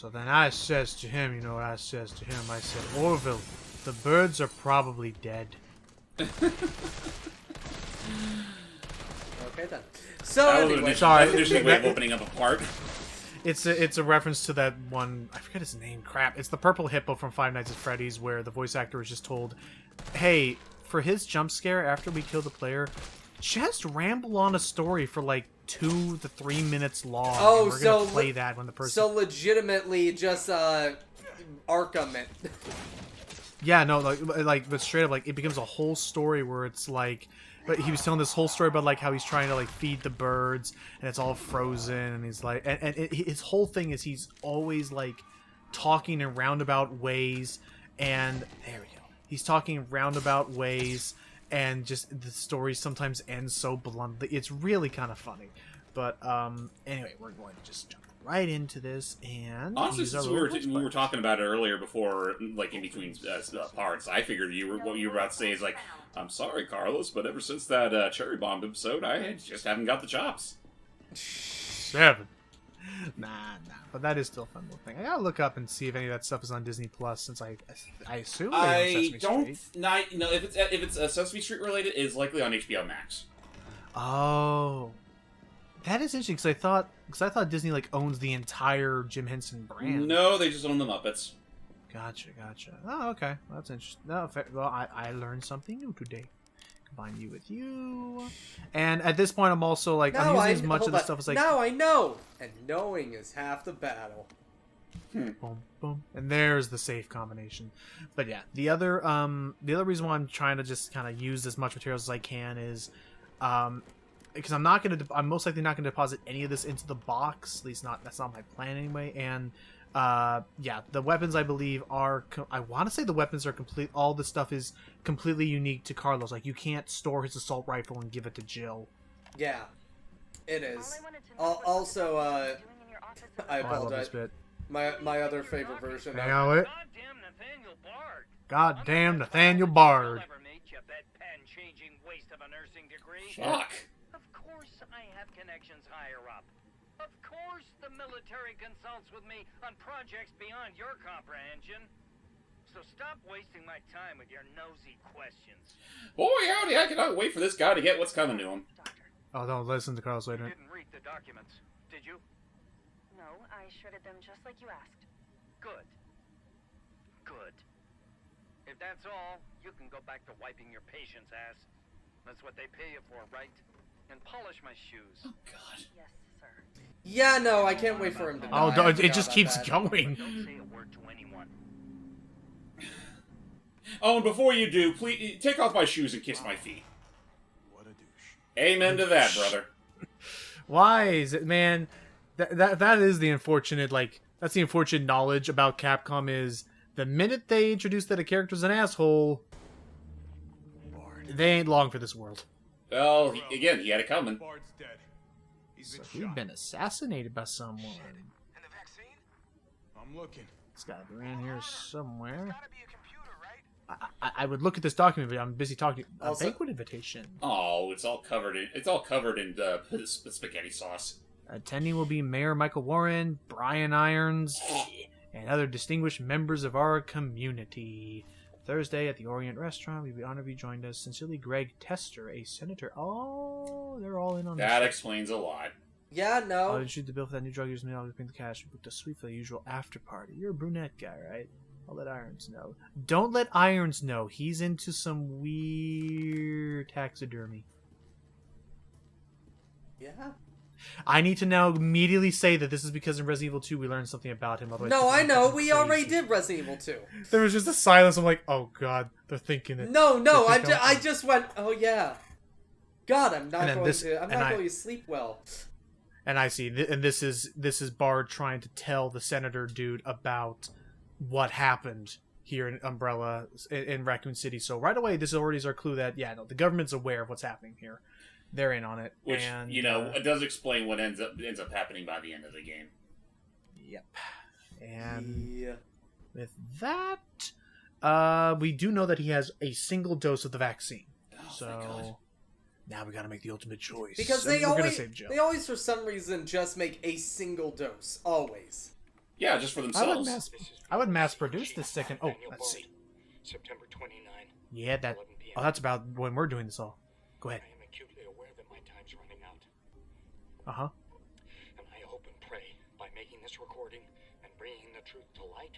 So then I says to him, you know what I says to him? I said, Orville, the birds are probably dead. Okay then. So anyway, Sorry, that was an interesting way of opening up a part. It's a reference to that one, I forget his name, crap. It's the purple hippo from Five Nights at Freddy's where the voice actor was just told, hey, for his jump scare after we kill the player, just ramble on a story for like 2 to 3 minutes long. Oh, and we're gonna play that when the person... So legitimately just, Arkham it. Yeah, no, but straight up, like, it becomes a whole story where it's like... But he was telling this whole story about, like, how he's trying to, like, feed the birds, and it's all frozen, and he's like... his whole thing is he's always, like, talking in roundabout ways, and... There we go. He's talking in roundabout ways, and just the story sometimes ends so bluntly. It's really kind of funny. But, anyway, we're going to just jump right into this, and... Honestly, since we were talking about it earlier before, like, in between parts, I figured what you were about to say is, like, I'm sorry, Carlos, but ever since that Cherry Bomb episode, I just haven't got the chops. 7. Nah. But that is still a fun little thing. I gotta look up and see if any of that stuff is on Disney Plus, since I assume they I don't. No, if it's Sesame Street related, it's likely on HBO Max. Oh, that is interesting because I thought Disney like owns the entire Jim Henson brand. No, they just own the Muppets. Gotcha. Oh, okay. Well, that's interesting. No, well, I learned something new today. Combine you with you, and at this point, I'm also like I'm using as much of the stuff as like. Now I know, and knowing is half the battle. Boom, boom, and there's the safe combination. But yeah, the other reason why I'm trying to just kind of use as much materials as I can is, because I'm most likely not gonna deposit any of this into the box. At least that's not my plan anyway. And yeah, the weapons I believe are. I want to say the weapons are complete. All the stuff is completely unique to Carlos. Like you can't store his assault rifle and give it to Jill. Yeah, it is. Also, I apologize. My other favorite version. Of Goddamn Nathaniel Bard. Fuck. Of course I have connections higher up. Of course the military consults with me on projects beyond your comprehension. So stop wasting my time with your nosy questions. Boy, howdy, I cannot wait for this guy to get what's coming to him. Oh, don't listen to Carlos later. You didn't read the documents, did you? No, I shredded them just like you asked. Good. If that's all, you can go back to wiping your patient's ass. That's what they pay you for, right? And polish my shoes. Oh, God. Yes, sir. Yeah, no, I can't wait for him to die. Oh, it just keeps going. Don't say a word to anyone. Oh, and before you do, please take off my shoes and kiss my feet. What a douche. Amen to that, brother. Why is it, man? That is the unfortunate, like, that's the unfortunate knowledge about Capcom is the minute they introduce that a character's an asshole, they ain't long for this world. Well, he had it coming. Bard's dead. He's been We've shot. been assassinated by someone. And the vaccine? I'm looking. It's gotta be around here somewhere. Gotta be a computer, right? I would look at this document, but I'm busy talking. A Also- banquet invitation. Oh, it's all covered in spaghetti sauce. Attending will be Mayor Michael Warren, Brian Irons, and other distinguished members of our community. Thursday at the Orient Restaurant, we'd be honored if you joined us. Sincerely, Greg Tester, a senator. Oh, they're all in on That this. explains a lot. Yeah, Oh, no. did you shoot the bill for that new drug user? I'll bring the cash. We booked a suite for the usual after party. You're a brunette guy, right? I'll let Irons know. Don't let Irons know. He's into some weird taxidermy. Yeah. I need to now immediately say that this is because in Resident Evil 2 we learned something about him. Otherwise No, people I are know. fucking We crazy. already did Resident Evil 2. There was just a silence. I'm like, oh god, they're thinking it. No, They're thinking I just went, oh yeah. God, I'm not And then going this- to. I'm and not I- going to sleep well. And I see, and this is Bard trying to tell the senator dude about what happened here in Umbrella in Raccoon City. So right away, this already is our clue that the government's aware of what's happening here. They're in on it, Which, and, it does explain what ends up happening by the end of the game. Yep. And Yeah. with that, we do know that he has a single dose of the vaccine. Oh, thank God. So now we got to make the ultimate choice. Because And they we're gonna always, save Jill. they always for some reason just make a single dose. Always. Yeah, just for themselves. I would mass produce this second. Oh, let's see. September 29. Yeah, that. 11 p.m. Oh, that's about when we're doing this all. Go ahead. I am acutely aware that my time's running out, Uh huh. and I hope and pray by making this recording and bringing the truth to light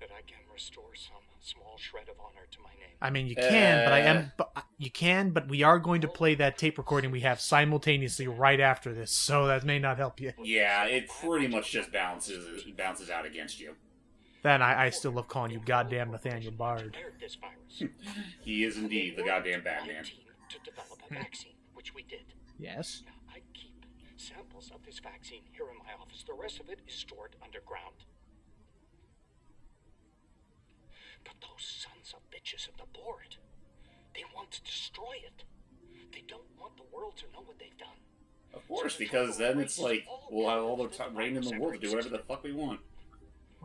that I can restore some small shred of honor to my name. I mean, you can, but I am. But you can, but we are going to play that tape recording we have simultaneously right after this, so that may not help you. Yeah, it pretty much just bounces out against you. Then I still love calling you goddamn Nathaniel Bard. Declared this virus. He is indeed the goddamn Batman. To develop a vaccine, which we did. Yes. Now, I keep samples of this vaccine here in my office. The rest of it is stored underground. But those sons of bitches of the board, they want to destroy it. They don't want the world to know what they've done. Of course, because then it's like, we'll have all the reign in the world to do whatever the fuck we want.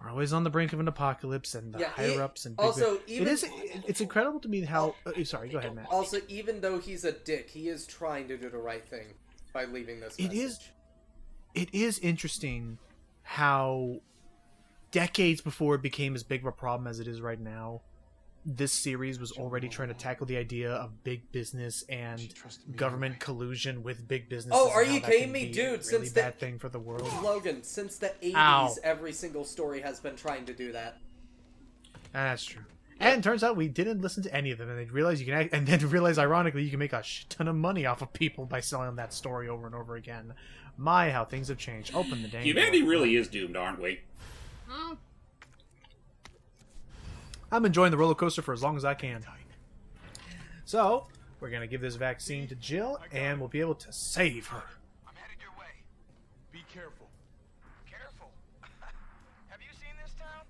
We're always on the brink of an apocalypse, and the higher-ups and big also, even it's incredible to me how. Sorry, go ahead, Matt. Also, even though he's a dick, he is trying to do the right thing by leaving this message. It is interesting how decades before it became as big of a problem as it is right now, this series was already trying to tackle the idea of big business and government collusion with big business. Oh, are you kidding me, dude? Really Since bad thing for the world. Logan, since the 80s, Ow. every single story has been trying to do that. That's true. And it turns out we didn't listen to any of them, and they realized you can, and then realize ironically you can make a shit ton of money off of people by selling that story over and over again. My, how things have changed. Open the dang Humanity door. really is doomed, aren't we? I'm enjoying the roller coaster for as long as I can. So, we're going to give this vaccine to Jill, and we'll be able to save her. I'm headed your way. Be careful. Careful? Have you seen this town?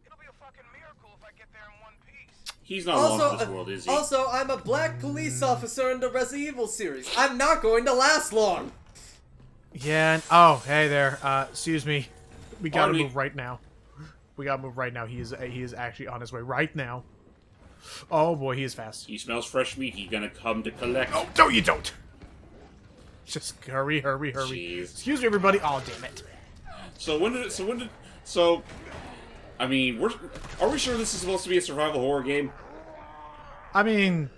It'll be a fucking miracle if I get there in one piece. He's not long for this world, is he? Also, I'm a black police officer in the Resident Evil series. I'm not going to last long. Yeah, and, oh, hey there. Excuse me. We gotta Pardon me. move right now. We gotta move right now. He is actually on his way right now. Oh boy, he is fast. He smells fresh meat. He's gonna come to collect. Oh, no, you don't! Just hurry, hurry, hurry. Jeez. Excuse me, everybody. Oh, damn it. So, I mean, are we sure this is supposed to be a survival horror game? I mean,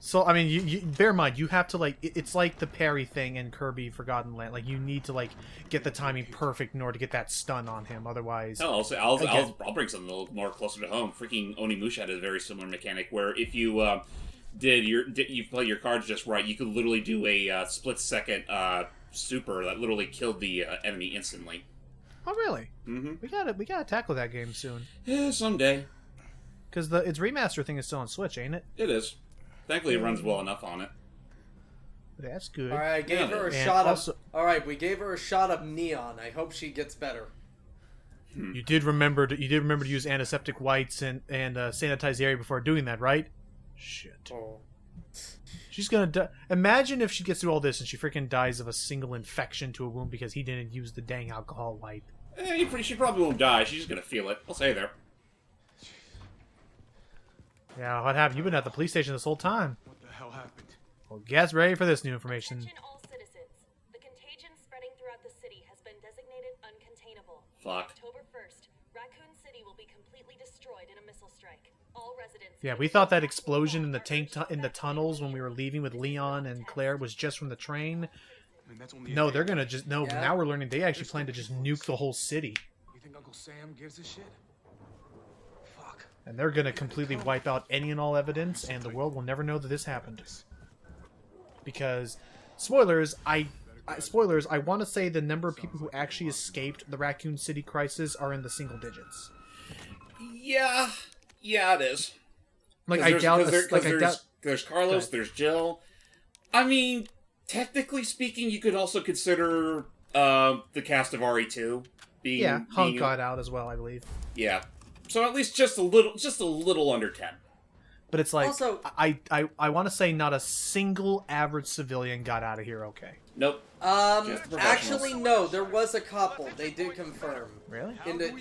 you bear in mind, you have to, like, it's like the parry thing in Kirby Forgotten Land. Like, you need to, like, get the timing perfect in order to get that stun on him. Otherwise... Hell, I'll bring something a little more closer to home. Freaking Onimusha had a very similar mechanic where if you you play your cards just right, you could literally do a split-second super that literally killed the enemy instantly. Oh, really? Mm-hmm. We gotta tackle that game soon. Yeah, someday. Because its remaster thing is still on Switch, ain't it? It is. Thankfully, it runs well enough on it. That's good. All right, I gave her a And shot also- of. All right, we gave her a shot of neon. I hope she gets better. You did remember to use antiseptic wipes and sanitize the area before doing that, right? Shit. Oh. She's gonna die. Imagine if she gets through all this and she freaking dies of a single infection to a wound because he didn't use the dang alcohol wipe. She probably won't die. She's just gonna feel it. I'll say there. Yeah, what happened? You've been at the police station this whole time. What the hell happened? Well, get ready for this new information. Attention all citizens. The contagion spreading throughout the city has been designated uncontainable. Fuck. October 1st, Raccoon City will be completely destroyed in a missile strike. All residents... Yeah, we thought that explosion in the in the tunnels when we were leaving with Leon and Claire was just from the train. I mean, that's only No, they're gonna just Yeah. Now we're learning they actually plan to just nuke the whole city, You think Uncle Sam gives a shit? Fuck. and they're gonna completely wipe out any and all evidence, and the world will never know that this happened. Because, spoilers, I want to say the number of people who actually escaped the Raccoon City crisis are in the single digits. Yeah, it is. Like I doubt. There's Carlos. There's Jill. I mean, technically speaking, you could also consider the cast of RE2 being. Yeah, Hunk being, got out as well, I believe. Yeah, so at least just a little under 10. But it's like Also- I want to say not a single average civilian got out of here okay. Nope. Just professionals. Actually, no. There was a couple. They did confirm. Really?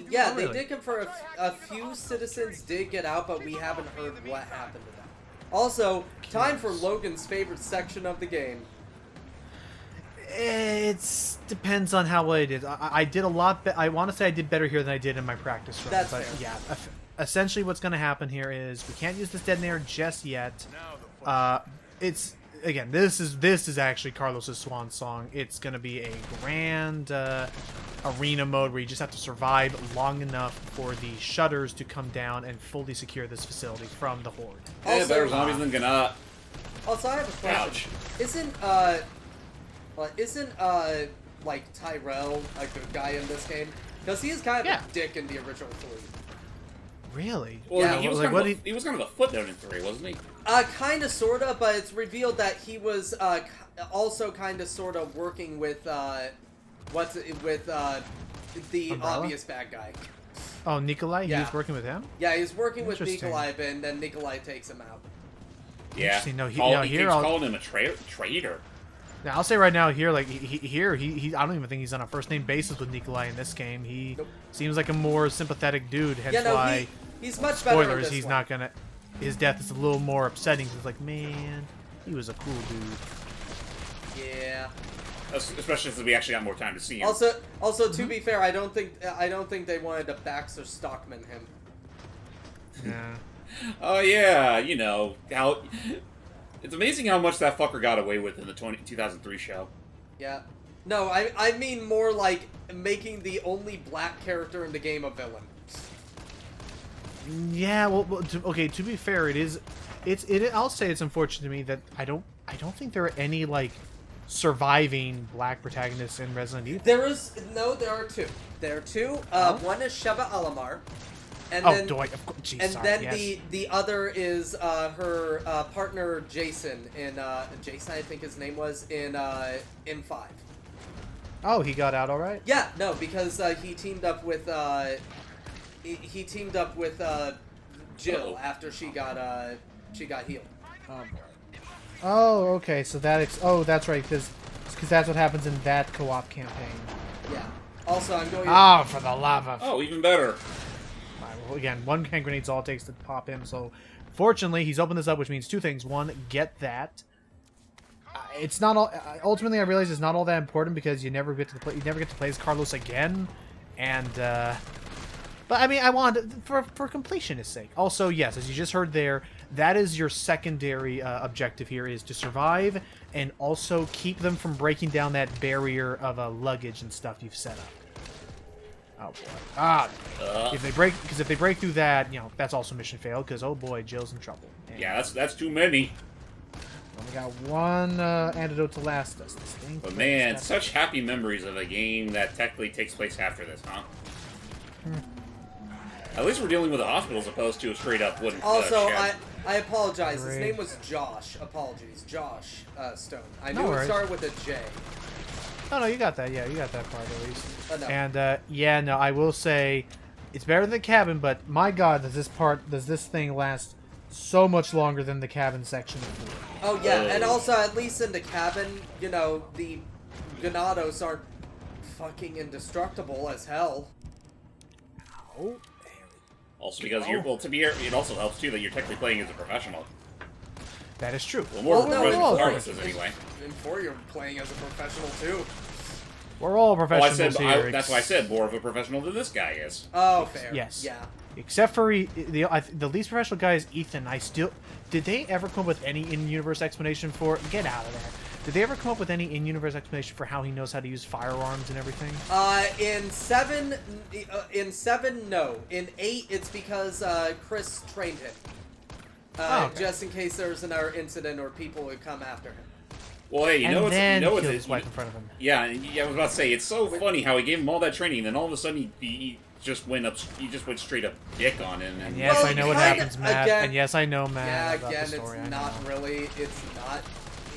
Yeah, Oh, they really? did confirm a few citizens did get out, but we haven't heard what happened to them. Also, time for Logan's favorite section of the game. It depends on how well it is. I did a lot. I want to say I did better here than I did in my practice run. That's but fair. yeah, essentially what's going to happen here is we can't use this detonator just yet. It's again, this is actually Carlos's swan song. It's going to be a grand arena mode where you just have to survive long enough for the shutters to come down and fully secure this facility from the horde. Yeah, better zombies than Gannat. Also, I have a question. Ouch. Isn't like Tyrell a good guy in this game? Because he is kind of Yeah. a dick in the original 3. Really? Well, Yeah, he was like, kind of what he was kind of a footnote in 3, wasn't he? Kind of, sort of, but it's revealed that he was also kind of, sort of working with the Umbrella? obvious bad guy. Oh, Nikolai? He Yeah. was working with him? Yeah, he was working with Interesting. Nikolai, and then Nikolai takes him out. Yeah. Interesting. No, he- Call- no, he here keeps I'll- calling him a traitor. Now, I'll say right now here, like, he I don't even think he's on a first-name basis with Nikolai in this game. He Nope. seems like a more sympathetic dude, hence Yeah, no, why, he's much better in spoilers, this he's one. not gonna... His death is a little more upsetting. It's like, man, he was a cool dude. Yeah. Especially since we actually got more time to see him. Also, Mm-hmm. to be fair, I don't think they wanted to Baxter Stockman him. Yeah. Oh yeah, you know how. It's amazing how much that fucker got away with in the 2003 show. Yeah. No, I mean more like making the only black character in the game a villain. Yeah, well okay, to be fair, I'll say it's unfortunate to me that I don't think there are any, like, surviving black protagonists in Resident Evil. There are two. There are two. One is Sheva Alamar, and Oh, then do I? Of course. Geez, and sorry, then yes. the other is her partner Jason in Jason, I think his name was in 5. Oh, he got out all right? Yeah, no, because he teamed up with Jill Uh-oh. after she got healed. Oh, okay, so that's right, because that's what happens in that co-op campaign. Yeah. Also, I'm going. Ah, for the love of... Oh, even better. Alright, well, again, one hand grenade's all it takes to pop him, so... Fortunately, he's opened this up, which means two things. One, get that. It's not all... ultimately, I realize it's not all that important, because you never get to play as Carlos again, and, But, I mean, I want... For completionist's sake. Also, yes, as you just heard there, that is your secondary objective here, is to survive, and also keep them from breaking down that barrier of luggage and stuff you've set up. Oh boy. If they break through that, you know, that's also mission failed, because oh boy, Jill's in trouble. And Yeah, that's too many. we got one antidote to last us. This thing. But man, such happy memories of a game that technically takes place after this, huh? At least we're dealing with a hospital as opposed to a straight up wooden Also, shed. I apologize. His Great. name was Josh. Apologies, Josh Stone. I No knew it worries. started with a J. No, you got that. Yeah, you got that part at least. No. And yeah, no, I will say, it's better than the cabin, but my God, does this thing last so much longer than the cabin section before? Oh yeah, and also at least in the cabin, you know, the Ganados aren't fucking indestructible as hell. Oh, Also because you're, well, to be fair, it also helps too that you're technically playing as a professional. that is true. Well, more Well, no, professional no, Carlos is anyway. In 4, you're playing as a professional too. We're all Well, professionals here. that's why I said more of a professional than this guy is. Oh, fair. Yes. Yeah. Except for the least professional guy is Ethan. Did they ever come up with any in-universe explanation for... Get out of there. Did they ever come up with any in-universe explanation for how he knows how to use firearms and everything? In 7, no. In 8, it's because Chris trained him. Okay. Just in case there's another incident or people would come after him. Well, hey, And then it's killed his wife in front of him. Yeah, I was about to say it's so funny how he gave him all that training, and then all of a sudden he just went straight up dick on him. And yes, Well, I know what kinda, happens, Matt. again- And yes, I know, Matt. Yeah, about again, the story. I it's know. not really. It's not.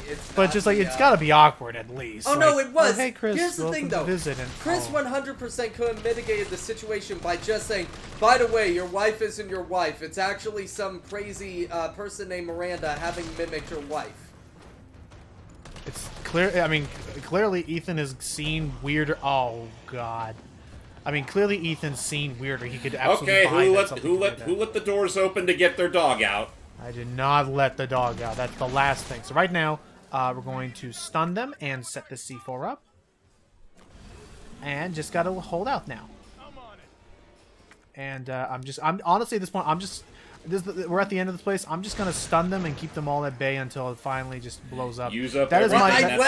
It's But not just like the, it's got to be awkward at least. Oh no, Like, it was. Oh, hey, Chris. Here's the welcome thing, to though. visit. And, Chris oh. 100% could have mitigated the situation by just saying, "By the way, your wife isn't your wife. It's actually some crazy person named Miranda having mimicked your wife." It's clear. I mean, clearly Ethan has seen weirder. Oh God. I mean, clearly Ethan's seen weirder. He could absolutely. Okay, buy who that let something to do that. the doors open to get their dog out? I did not let the dog out. That's the last thing. So right now, We're going to stun them and set the C4 up. And just gotta hold out now. And I'm honestly at this point, we're at the end of this place. I'm just gonna stun them and keep them all at bay until it finally just blows up. Use up That is everything.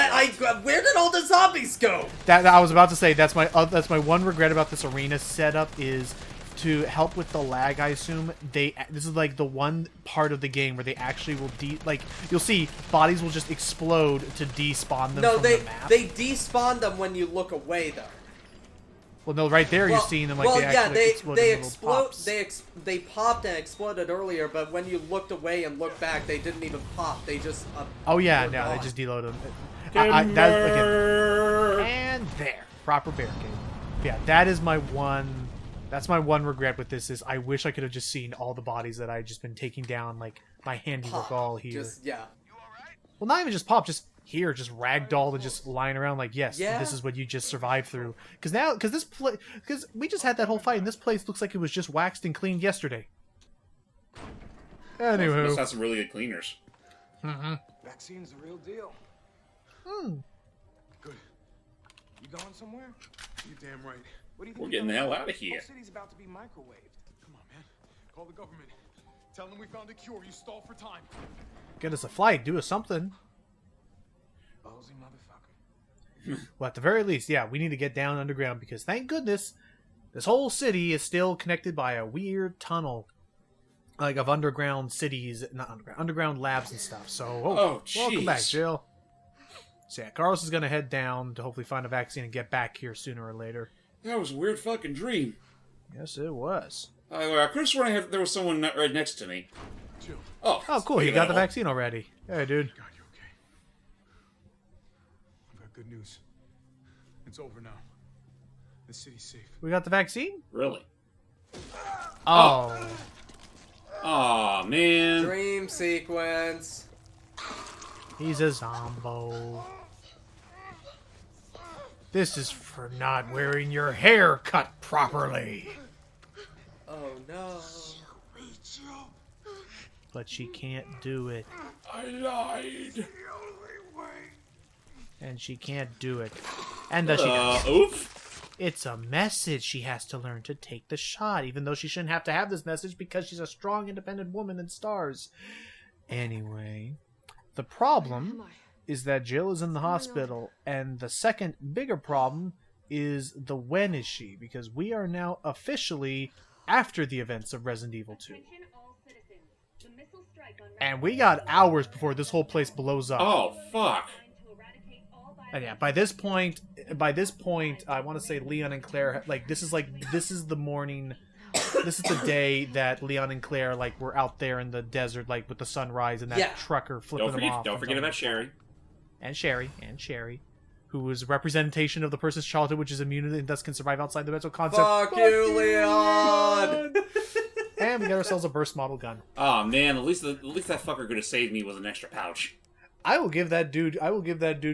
Where did all the zombies go? That I was about to say. That's my one regret about this arena setup is to help with the lag. I assume this is like the one part of the game where they actually will you'll see bodies will just explode to despawn them. No, from they the map. they despawn them when you look away though. Well, no, right there you're seeing them like they explode. They popped and exploded earlier, but when you looked away and looked back, they didn't even pop. They just oh yeah, were no, gone. they just deload them. And there, proper barricade. Yeah, that is my one. That's my one regret with this is I wish I could have just seen all the bodies that I just been taking down, like my handiwork all here. Yeah. Well, not even just pop, just here, just ragdoll and just lying around like, yes, this is what you just survived through. Because we just had that whole fight, and this place looks like it was just waxed and cleaned yesterday. Anywho. Must have some really good cleaners. Vaccine's the real deal. Good. You going somewhere? You damn right. What do you think? We're getting the hell out of here. The city's about to be microwaved. Come on, man. Call the government. Tell them we found a cure. You stall for time. Get us a flight, do us something. Ballsy motherfucker. Well, at the very least, yeah, we need to get down underground because thank goodness this whole city is still connected by a weird tunnel. Like of underground cities, not underground labs and stuff. So, welcome back, Jill. So yeah, Carlos is gonna head down to hopefully find a vaccine and get back here sooner or later. That was a weird fucking dream. Yes, it was. I could have sworn there was someone right next to me. Jill. Oh, cool. You got the vaccine already. Hey, dude. God, you okay? I've got good news. It's over now. The city's safe. We got the vaccine? Really? Oh. Aw, man. Dream sequence. He's a zombo. This is for not wearing your hair cut properly. Oh no. But she can't do it. I lied. And she can't do it. And does she does. Oof. It's a message she has to learn to take the shot, even though she shouldn't have to have this message because she's a strong, independent woman in stars. Anyway, the problem is that Jill is in the hospital, and the second bigger problem is the when is she, because we are now officially after the events of Resident Evil 2. And we got hours before this whole place blows up. Oh, fuck. And yeah, by this point, I want to say Leon and Claire, this is the morning, this is the day that Leon and Claire, were out there in the desert, with the sunrise and that trucker flipping them off. Don't forget about Sherry. And Sherry, who is a representation of the person's childhood, which is immune and thus can survive outside the mental concept. Fuck you, Leon! And we got ourselves a burst model gun. Oh man, at least that fucker could have saved me with an extra pouch. I will give that dude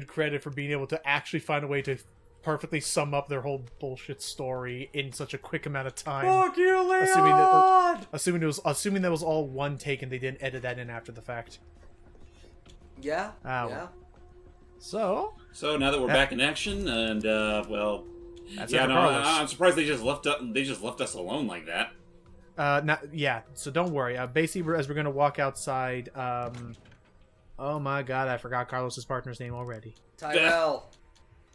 credit for being able to actually find a way to perfectly sum up their whole bullshit story in such a quick amount of time. Fuck you, Leon! Assuming that was all one take and they didn't edit that in after the fact. Yeah. Yeah. So now that we're back in action, and that's I'm surprised they just left us alone like that. So don't worry. Basically, as we're gonna walk outside, oh my god, I forgot Carlos's partner's name already. Tyrell.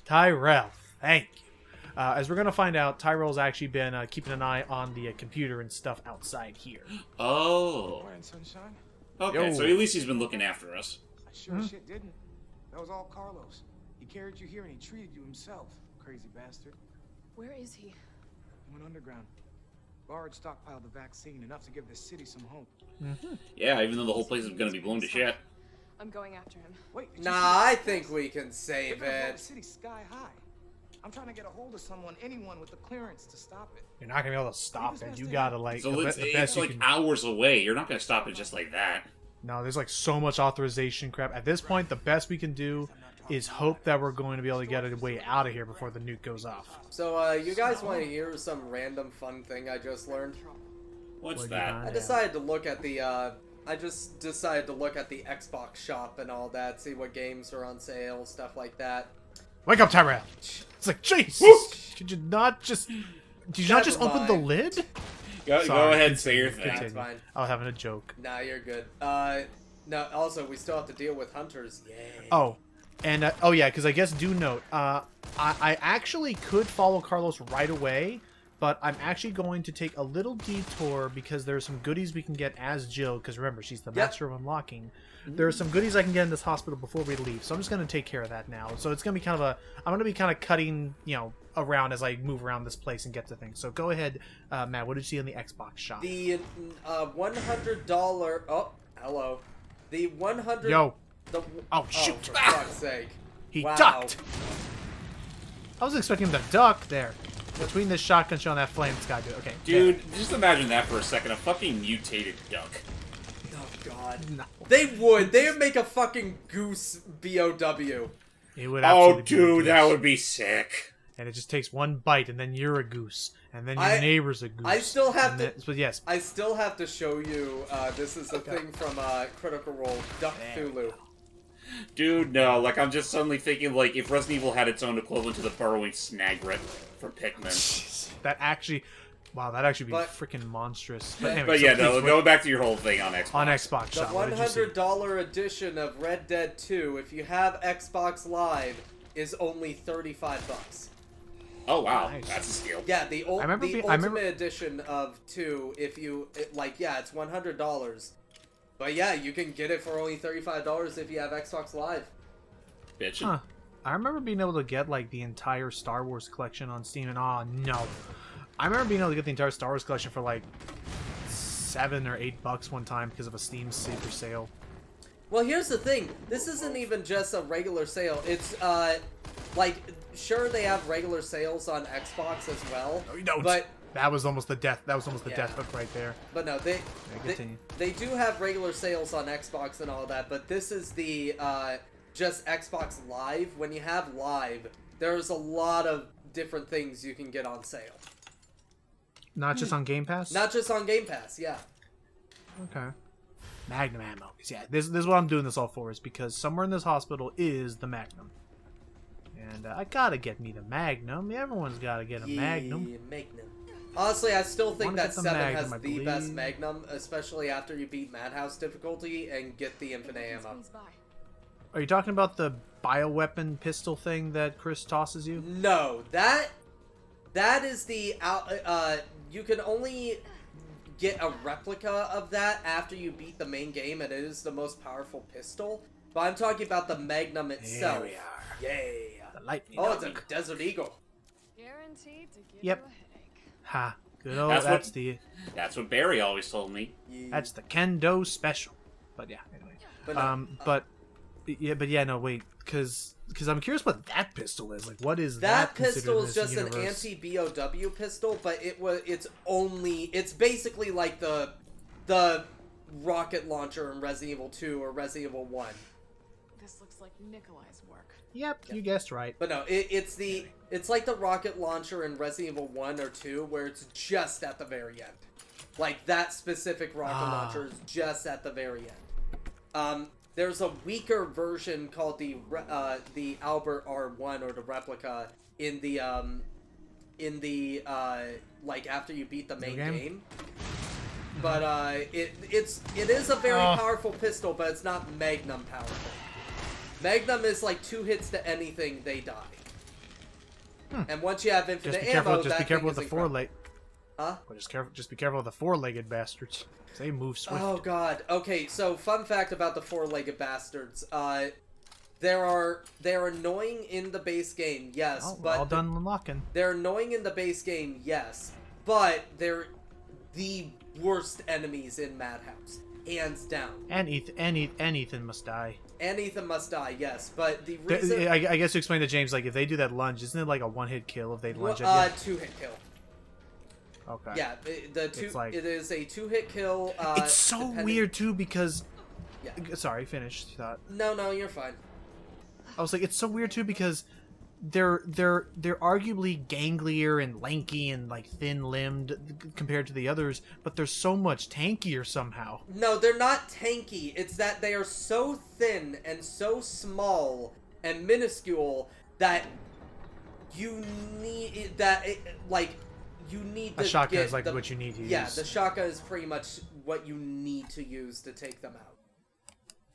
Thank you. As we're gonna find out, Tyrell's actually been keeping an eye on the computer and stuff outside here. Oh. Morning, sunshine. Okay, so at least he's been looking after us. I sure as shit didn't. That was all Carlos. He carried you here and he treated you himself. Crazy bastard. Where is he? He went underground. Bard stockpiled the vaccine, enough to give the city some hope. Yeah, even though the whole place is gonna be blown to shit. I'm going after him. Wait, did you Nah, see I this? think we can save They're gonna blow the it. city sky high. I'm trying to get a hold of anyone with the clearance to stop it. You're not gonna be able to stop it. You gotta So the it's best you like can. hours away. You're not gonna stop it just like that. No, there's so much authorization crap. At this point, the best we can do is hope that we're going to be able to get a way out of here before the nuke goes off. So, you guys want to hear some random fun thing I just learned? What's What'd you that? find? I decided to look at the I just decided to look at the Xbox shop and all that, see what games are on sale, stuff like that. Wake up, Tyrell! It's like, Jesus! Could you not just... Did you not just Never open the mind. lid? Go Sorry, ahead and say your thing. That's fine. I was having a joke. Nah, you're good. No, also, we still have to deal with hunters. Yay. Oh, and, oh yeah, because I guess do note, I actually could follow Carlos right away, but I'm actually going to take a little detour because there's some goodies we can get as Jill, because remember, she's the master of unlocking. There are some goodies I can get in this hospital before we leave, so I'm just going to take care of that now. So it's going to be kind of I'm going to be kind of cutting, you know, around as I move around this place and get to things. So go ahead, Matt, what did you see in the Xbox shop? The $100... Oh, hello. The 100... Yo. The... Oh, shoot. for fuck's sake. He Wow. ducked! I was expecting him to duck there. Between this shotgun shell and that flame, it's got to do. Okay. Dude, just imagine that for a second. A fucking mutated duck. Oh, God. No. They would. They would make a fucking goose BOW. It would Oh, absolutely be a dude, that goose. would be sick. And it just takes one bite, and then you're a goose, and then your neighbor's a goose. I still have and to... then- but yes. I still have to show you, this is a thing from, Critical Role, Duck Thulu. Dude, no. Like, I'm just suddenly thinking, like, if Resident Evil had its own equivalent to the burrowing snagret from Pikmin. That actually... Wow, that'd actually be But- freaking monstrous. But, anyway, But so yeah, please, no, what- going back to your whole thing on Xbox. on Xbox The shop, what did you see? $100 edition of Red Dead 2, if you have Xbox Live, is only $35. Oh, wow. Nice. That's a steal. Yeah, the remember Ultimate Edition of 2, if you... yeah, it's $100. But yeah, you can get it for only $35 if you have Xbox Live. Bitch. Huh. I remember being able to get, like, the entire Star Wars collection on Steam, and no. I remember being able to get the entire Star Wars collection for, like, $7 or $8 one time because of a Steam Super sale. Well, here's the thing. This isn't even just a regular sale. It's, like, sure they have regular sales on Xbox as well. No, you don't. But, That was almost the death. That was almost the Yeah. death hook right there. but no, Yeah, continue. they do have regular sales on Xbox and all that, but this is the, just Xbox Live. When you have Live, there's a lot of different things you can get on sale. Not just on Game Pass? Not just on Game Pass, yeah. Okay. Magnum ammo. 'Cause yeah, this is what I'm doing this all for, is because somewhere in this hospital is the Magnum. And I gotta get me the Magnum. Everyone's gotta get a Magnum. Yeah, Magnum. Honestly, I still think Wanna that get the 7 Magnum, has I the best believe. Magnum, especially after you beat Madhouse difficulty and get the infinite ammo. Are you talking about the bioweapon pistol thing that Chris tosses you? No, that is the you can only get a replica of that after you beat the main game, and it is the most powerful pistol. But I'm talking about the Magnum itself. There we are. Yeah. The lightning. Oh, it's a Desert Eagle. Guaranteed to give Yep. you a headache. Ha. Good old. That's what- That's That's what Barry always told me. Yeah. that's the Kendo special. But yeah, anyway. But no, But yeah, no, wait, because I'm curious what that pistol is. Like, what is that considered pistol in is this just universe? an anti-BOW pistol, but it's basically like the rocket launcher in Resident Evil 2 or Resident Evil 1. This looks like Nikolai's work. Yep, you guessed right. But no, it's like the rocket launcher in Resident Evil 1 or 2 where it's just at the very end. Like that specific rocket launcher is just at the very end. There's a weaker version called the Albert R1 or the replica in the like after you beat the main game. But it is a very powerful pistol, but it's not Magnum powerful. Magnum is like 2 hits to anything, they die. And once you have infinite ammo, Just be that careful thing with the is incredible. four-leg. Huh? Just be careful with the four-legged bastards. They move swift. Oh god. Okay, so fun fact about the four-legged bastards. They're annoying in the base game, yes, Oh, we're but all done unlocking. they're annoying in the base game, yes, but they're the worst enemies in Madhouse, hands down. And Ethan must die. And Ethan must die, yes, but the reason I guess to explain to James, like, if they do that lunge, isn't it like a one-hit kill if they lunge at you? 2-hit kill. Okay. Yeah, It's like- it is a 2-hit kill. It's so depending- weird too because. Yeah. Sorry, finish. Thought. No, you're fine. I was like, it's so weird too because they're arguably ganglier and lanky and like thin-limbed compared to the others, but they're so much tankier somehow. No, they're not tanky. It's that they are so thin and so small and minuscule that you need you need to A shotgun get is like what you need to use. Yeah, the shotgun is pretty much what you need to use to take them out.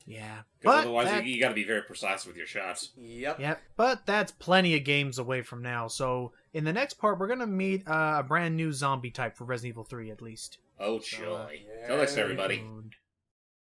Yeah, Because but otherwise you got to be very precise with your shots. Yep. yeah, but that's plenty of games away from now. So in the next part, we're gonna meet a brand new zombie type for Resident Evil 3, at least. Oh joy! Tell us, everybody. And